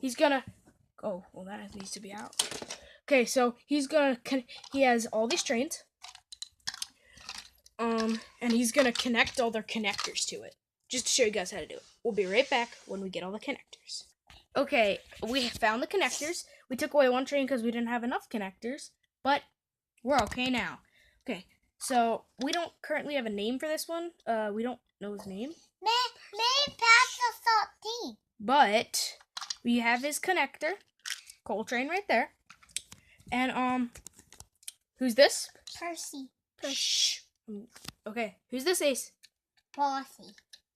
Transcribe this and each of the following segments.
he's gonna. Oh, well, that needs to be out. Okay, so he has all these trains. And he's gonna connect all their connectors to it. Just to show you guys how to do it. We'll be right back when we get all the connectors. Okay, we found the connectors. We took away one train because we didn't have enough connectors, but we're okay now. Okay, so we don't currently have a name for this one. We don't know his name. Maybe pass the saltine. But we have his connector, coal train right there. And who's this? Percy. Shh. Okay, who's this, Ace?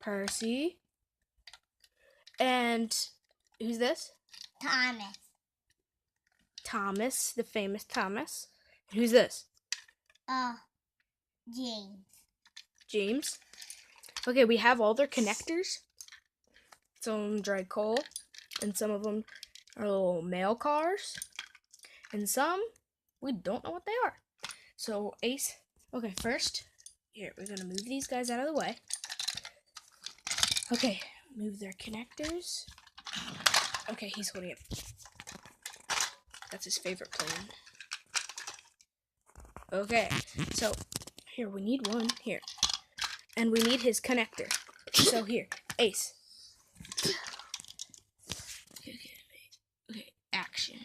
Percy. And who's this? Thomas, the famous Thomas. And who's this? James. Okay, we have all their connectors. Some of them drive coal, and some of them are little mail cars, and some we don't know what they are. So Ace, okay, first, here, we're gonna move these guys out of the way. Okay, move their connectors. Okay, he's holding it. That's his favorite plane. Okay, so here, we need one here. And we need his connector. So here, Ace. Okay, action.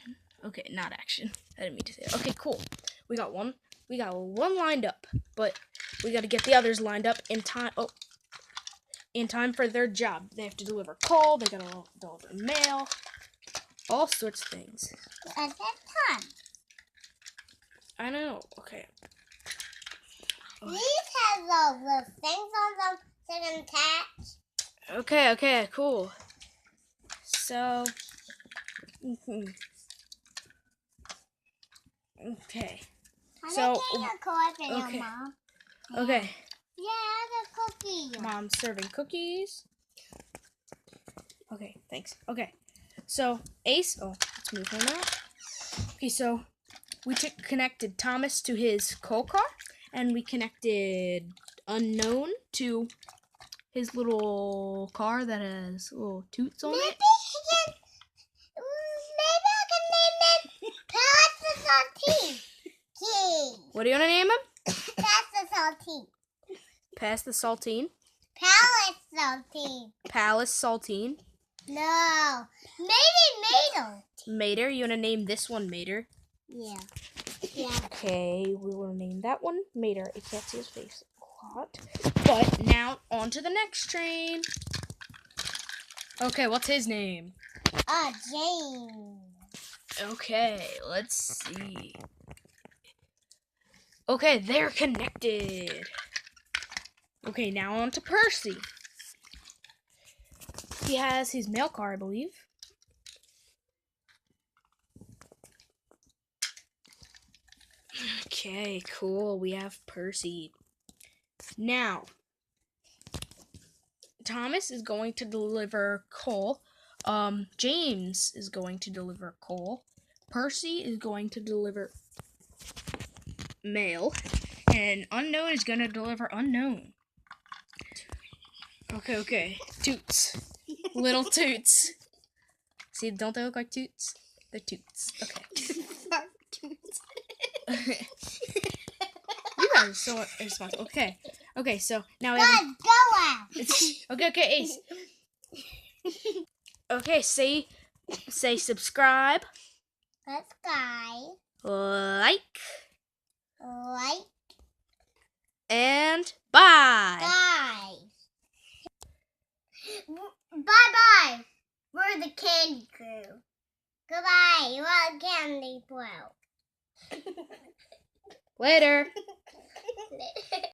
Okay, not action. I didn't mean to say that. Okay, cool. We got one lined up, but we got to get the others lined up in time. Oh, in time for their job. They have to deliver coal. They got to deliver mail. All sorts of things. At that time. I know. Okay. These have the things on them so they can attach. Okay, cool. So, okay. So, okay. Mom. Okay. Yeah, I got cookies. Mom's serving cookies. Okay, thanks. Okay. So, Ace, let's move him out. Okay, so we connected Thomas to his coal car, and we connected Unknown to his little car that has little toots on it. Maybe I can name him Pass the Saltine. What do you want to name him? Pass the Saltine. Pass the Saltine. Palace Saltine. Palace Saltine. No. Maybe Mater. Mater. You want to name this one Mater? Yeah. Okay, we will name that one Mater. I can't see his face a lot. But now, on to the next train. Okay, what's his name? James. Okay, let's see. Okay, they're connected. Okay, now on to Percy. He has his mail car, I believe. Okay, cool. We have Percy. Now, Thomas is going to deliver coal. James is going to deliver coal. Percy is going to deliver mail. And Unknown is going to deliver Unknown. Okay. Toots. Little toots. See, don't they look like toots? They're toots. Okay. You guys are so irresponsible. Okay, so now we have... Go out. Okay, Ace. Okay, say subscribe. Subscribe. Like. Like. And bye. Bye. Bye-bye. We're the candy crew. Goodbye. We're the candy crew. Later.